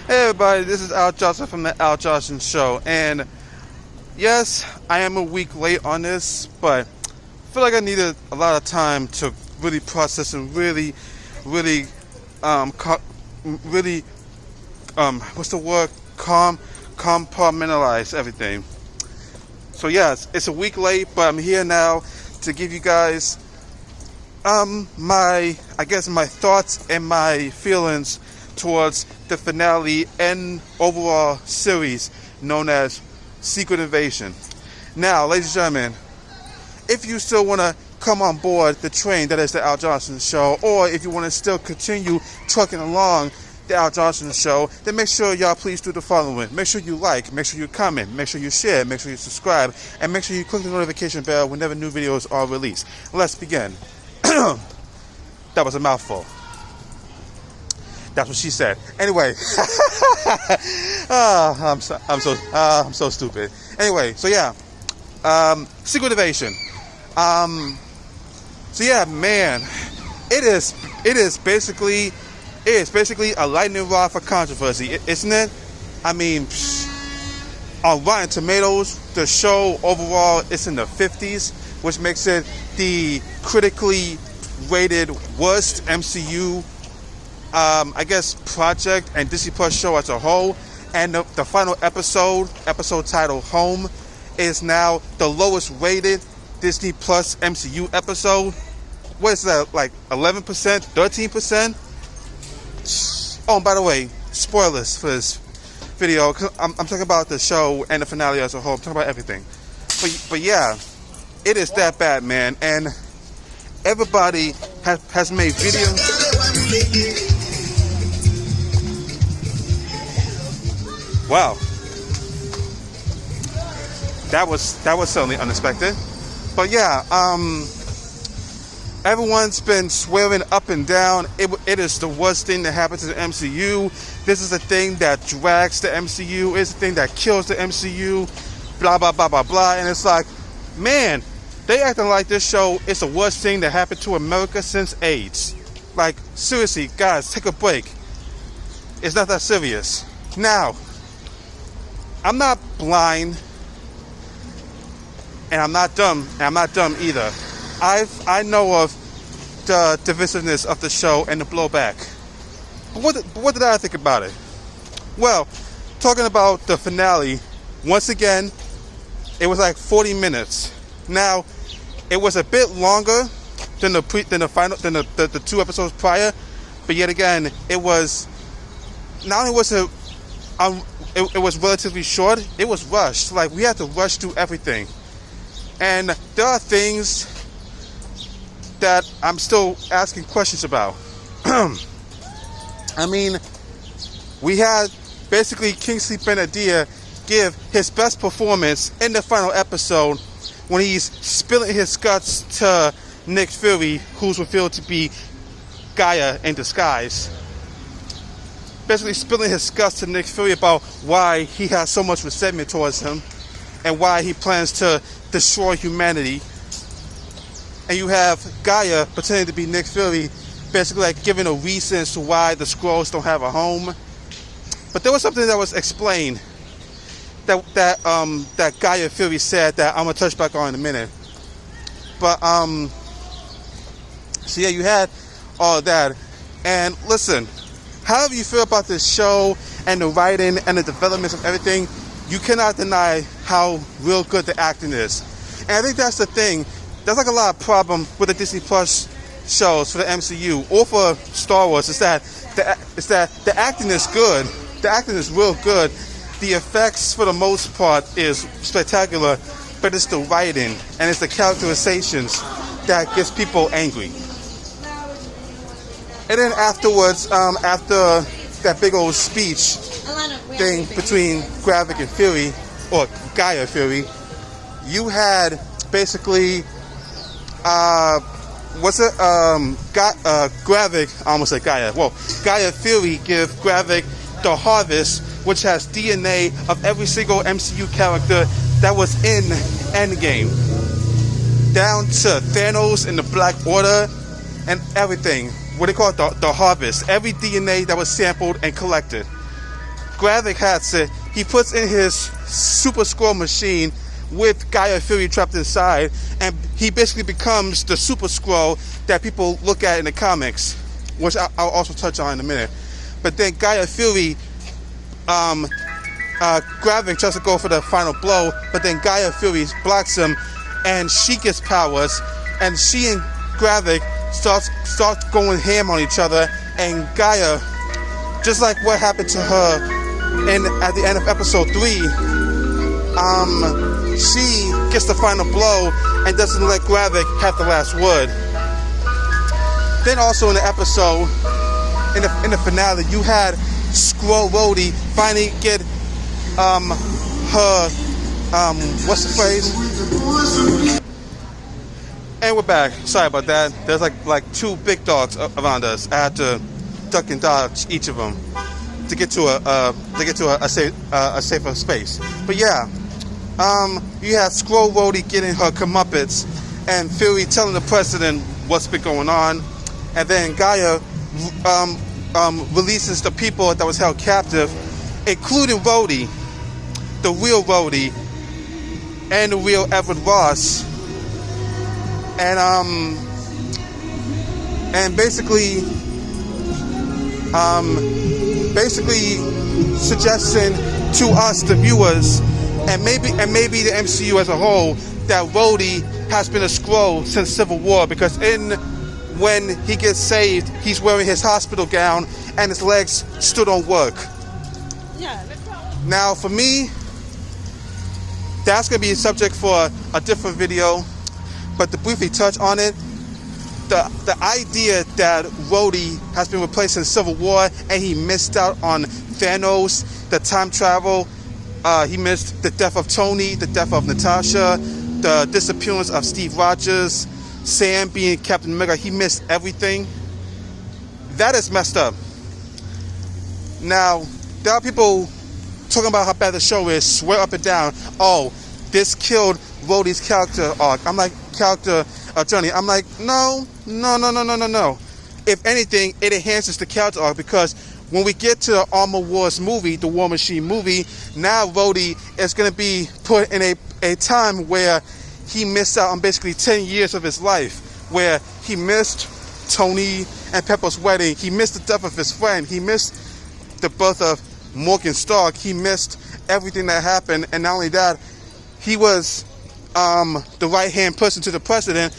Hey everybody, this is Al Johnson from the Al Johnson Show, and yes, I am a week late on this, but I feel like I needed a lot of time to really process and really, what's the word? Compartmentalize everything. So yes, it's a week late, but I'm here now to give you guys my thoughts and my feelings towards the finale and overall series known as Secret Invasion. Now, ladies and gentlemen, if you still want to come on board the train that is the Al Johnson Show, or if you want to still continue trucking along the Al Johnson Show, then make sure y'all please do the following. Make sure you like, make sure you comment, make sure you share, make sure you subscribe, and make sure you click the notification bell whenever new videos are released. Let's begin. That was a mouthful. That's what she said. Anyway, I'm so stupid. Anyway, so yeah, Secret Invasion. So yeah, man, it is basically a lightning rod for controversy, isn't it? I mean, on Rotten Tomatoes, the show overall is in the 50s, which makes it the critically rated worst MCU project and Disney Plus show as a whole. And the final episode titled Home, is now the lowest rated Disney Plus MCU episode. What is that, like 11%, 13%? Oh, and by the way, spoilers for this video. I'm talking about the show and the finale as a whole. I'm talking about everything. But yeah, it is that bad, man. And everybody has made videos. Wow, that was certainly unexpected. But yeah, everyone's been swearing up and down it is the worst thing that happened to the MCU. This is the thing that drags the MCU. It's the thing that kills the MCU. Blah blah blah blah blah. And it's like, man, they acting like this show is the worst thing that happened to America since AIDS. Like, seriously, guys, take a break. It's not that serious. Now, I'm not blind, and I'm not dumb either. I know of the divisiveness of the show and the blowback. But what did I think about it? Well, talking about the finale, once again, it was like 40 minutes. Now, it was a bit longer than the two episodes prior, but yet again, it was not only was it was relatively short, it was rushed. Like, we had to rush through everything. And there are things that I'm still asking questions about. I mean, we had basically Kingsley Ben-Adir give his best performance in the final episode when he's spilling his guts to Nick Fury, who's revealed to be Gaia in disguise. Basically spilling his guts to Nick Fury about why he has so much resentment towards him and why he plans to destroy humanity. And you have Gaia pretending to be Nick Fury, basically like giving a reason as to why the Skrulls don't have a home. But there was something that was explained that Gaia Fury said that I'm gonna touch back on in a minute. But so yeah, you had all that. And listen, however you feel about this show and the writing and the developments of everything, you cannot deny how real good the acting is. And I think that's the thing. There's like a lot of problem with the Disney Plus shows for the MCU or for Star Wars is that the acting is good. The acting is real good. The effects for the most part is spectacular, but it's the writing and it's the characterizations that gets people angry. And then afterwards, after that big old speech thing between Gravik and Fury, or Gaia Fury, you had basically, Gravik, I almost said Gaia. Well, Gaia Fury give Gravik the Harvest, which has DNA of every single MCU character that was in Endgame, down to Thanos and the Black Order and everything. What they call it, the Harvest. Every DNA that was sampled and collected. Gravik has it. He puts in his Super Skrull machine with Gaia Fury trapped inside, and he basically becomes the Super Skrull that people look at in the comics, which I'll also touch on in a minute. But then Gaia Fury, Gravik tries to go for the final blow, but then Gaia Fury blocks him, and she gets powers, and she and Gravik starts going ham on each other, and Gaia, just like what happened to her at the end of episode 3, she gets the final blow and doesn't let Gravik have the last word. Then also in the episode, in the finale, you had Skrull Rhodey finally get her what's the phrase? And we're back. Sorry about that. There's like 2 big dogs around us. I had to duck and dodge each of them to get to a safer space. But yeah, you had Skrull Rhodey getting her comeuppance, and Fury telling the president what's been going on, and then Gaia releases the people that was held captive, including Rhodey, the real Rhodey, and the real Everett Ross, and basically suggesting to us, the viewers, and maybe the MCU as a whole, that Rhodey has been a Skrull since Civil War, because when he gets saved, he's wearing his hospital gown and his legs still don't work. Yeah, let's go. Now, for me, that's going to be a subject for a different video, but to briefly touch on it, the idea that Rhodey has been replaced in Civil War and he missed out on Thanos, the time travel, he missed the death of Tony, the death of Natasha, the disappearance of Steve Rogers, Sam being Captain America, he missed everything. That is messed up. Now, there are people talking about how bad the show is, swear up and down, oh, this killed Rhodey's character arc. I'm like, character journey. I'm like, no. If anything, it enhances the character arc, because when we get to the Armor Wars movie, the War Machine movie, now Rhodey is going to be put in a time where he missed out on basically 10 years of his life, where he missed Tony and Pepper's wedding, he missed the death of his friend, he missed the birth of Morgan Stark, he missed everything that happened, and not only that, he was the right-hand person to the president,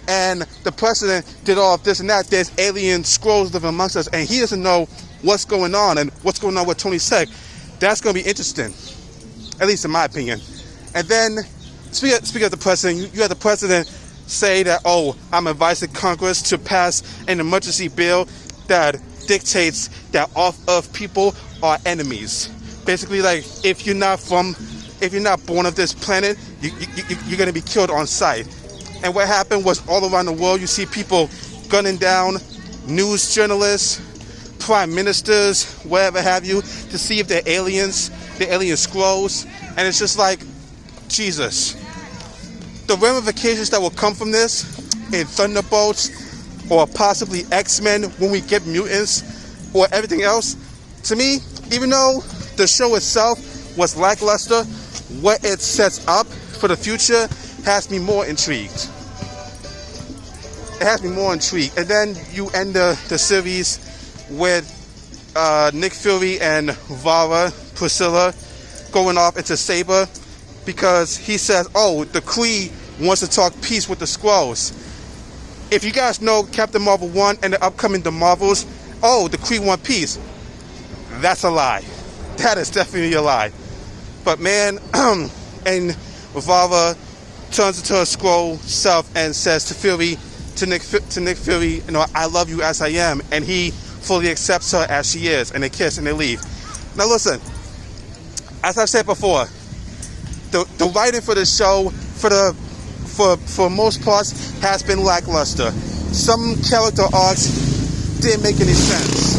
and the president did all of this and that. There's alien Skrulls living amongst us, and he doesn't know what's going on and what's going on with Tony Stark. That's going to be interesting, at least in my opinion. And then, speaking of the president, you had the president say that, oh, I'm advising Congress to pass an emergency bill that dictates that off-Earth people are enemies. Basically, like, if you're not born of this planet, you're going to be killed on sight. And what happened was, all around the world, you see people gunning down news journalists, prime ministers, whatever have you, to see if they're aliens, the alien Skrulls. And it's just like, Jesus. The ramifications that will come from this in Thunderbolts or possibly X-Men when we get mutants or everything else, to me, even though the show itself was lackluster, what it sets up for the future has me more intrigued. It has me more intrigued. And then you end the series with Nick Fury and Vara, Priscilla, going off into Saber, because he says, oh, the Kree wants to talk peace with the Skrulls. If you guys know Captain Marvel 1 and the upcoming The Marvels, oh, the Kree want peace. That's a lie. That is definitely a lie. But man, and Vara turns into a Skrull self and says to Nick Fury, you know, I love you as I am, and he fully accepts her as she is, and they kiss and they leave. Now listen, as I've said before, the writing for the show, for most parts, has been lackluster. Some character arcs didn't make any sense.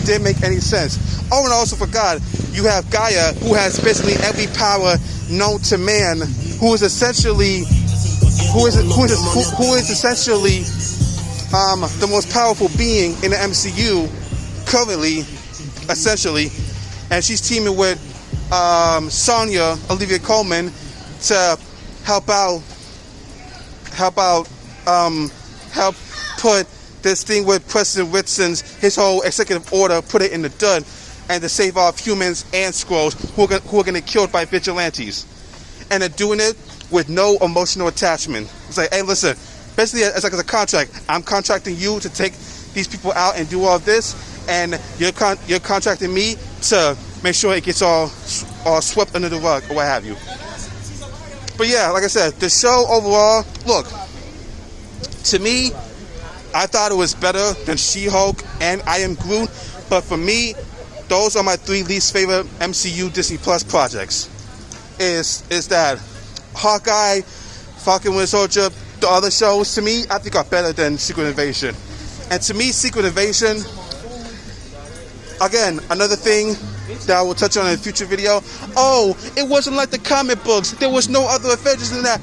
Didn't make any sense. Oh, and I also forgot, you have Gaia, who has basically every power known to man, who is essentially the most powerful being in the MCU currently, essentially. and she's teaming with Sonya Olivia Coleman to help put this thing with President Whitson's his whole executive order, put it in the dirt, and to save off humans and Skrulls who are going to get killed by vigilantes. And they're doing it with no emotional attachment. It's like, hey, listen, basically it's like a contract. I'm contracting you to take these people out and do all of this, and you're contracting me to make sure it gets all swept under the rug or what have you. But yeah, like I said, the show overall, look, to me, I thought it was better than She-Hulk and I Am Groot, but for me, those are my 3 least favorite MCU Disney Plus projects. Is that Hawkeye, Falcon Winter Soldier, the other shows, to me, I think are better than Secret Invasion. And to me, Secret Invasion, again, another thing that I will touch on in a future video. Oh, it wasn't like the comic books. There was no other Avengers than that.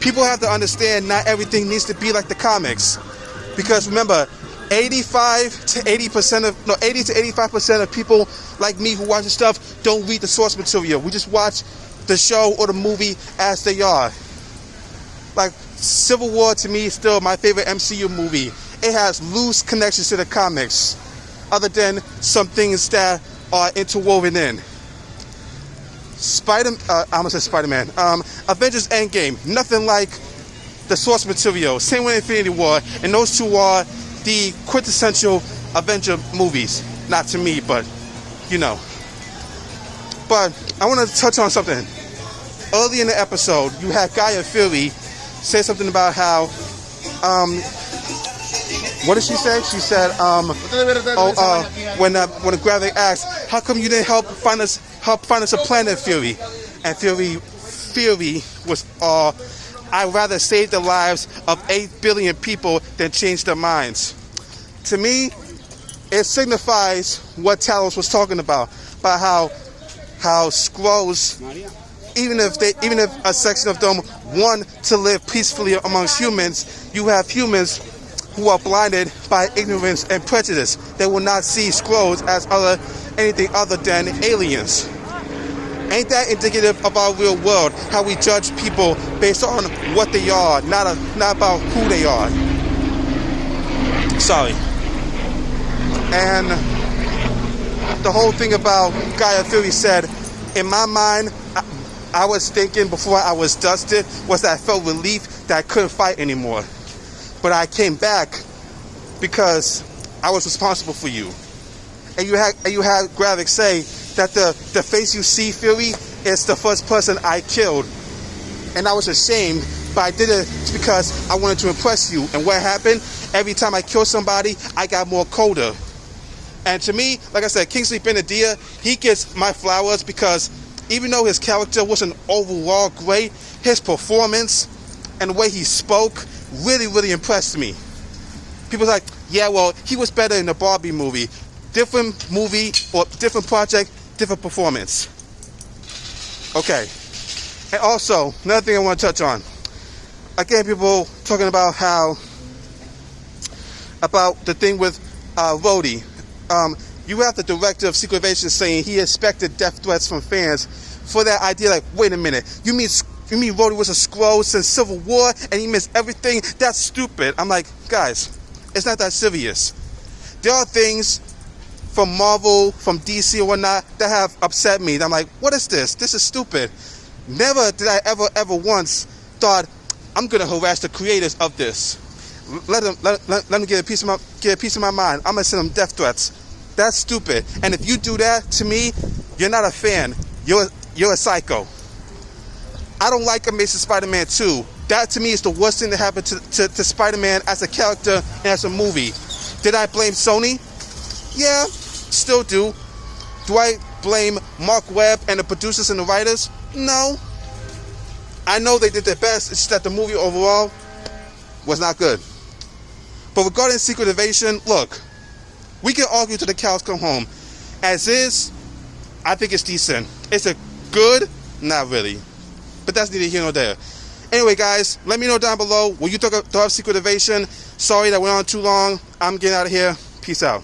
People have to understand not everything needs to be like the comics. Because remember, 80 to 85% of people like me who watch the stuff don't read the source material. We just watch the show or the movie as they are. Like Civil War to me is still my favorite MCU movie. It has loose connections to the comics, other than some things that are interwoven in. Spider-Man. Avengers Endgame, nothing like the source material. Same with Infinity War, and those two are the quintessential Avenger movies. Not to me, but you know. But I want to touch on something. Early in the episode, you had Gaia Fury say something about how, what did she say? She said, when Gravik asked, how come you didn't help find us a planet, Fury? And Fury was, I'd rather save the lives of 8 billion people than change their minds. To me, it signifies what Talos was talking about how Skrulls, even if a section of them want to live peacefully amongst humans, you have humans who are blinded by ignorance and prejudice. They will not see Skrulls as anything other than aliens. Ain't that indicative of our real world? How we judge people based on what they are, not about who they are. Sorry. And the whole thing about Gaia Fury said, in my mind, I was thinking before I was dusted, was that I felt relief that I couldn't fight anymore. But I came back because I was responsible for you. And you had Gravik say that the face you see, Fury, is the first person I killed. And I was ashamed, but I did it because I wanted to impress you. And what happened? Every time I killed somebody, I got more colder. And to me, like I said, Kingsley Ben-Adir, he gets my flowers because even though his character wasn't overall great, his performance and the way he spoke really, really impressed me. People like, yeah, well, he was better in the Barbie movie. Different movie or different project, different performance. Okay. And also, another thing I want to touch on. Again, people talking about about the thing with Rhodey. You have the director of Secret Invasion saying he expected death threats from fans for that idea. Like, wait a minute, you mean Rhodey was a Skrull since Civil War and he missed everything? That's stupid. I'm like, guys, it's not that serious. There are things from Marvel, from DC or whatnot that have upset me. I'm like, what is this? This is stupid. Never did I ever once thought I'm gonna harass the creators of this. Let them get a piece of my mind. I'm gonna send them death threats. That's stupid. And if you do that to me, you're not a fan. You're a psycho. I don't like Amazing Spider-Man 2. That to me is the worst thing that happened to Spider-Man as a character and as a movie. Did I blame Sony? Yeah, still do. Do I blame Mark Webb and the producers and the writers? No. I know they did their best. It's just that the movie overall was not good. But regarding Secret Invasion, look, we can argue till the cows come home. As is, I think it's decent. Is it good? Not really. But that's neither here nor there. Anyway, guys, let me know down below. Will you throw up Secret Invasion? Sorry that went on too long. I'm getting out of here. Peace out.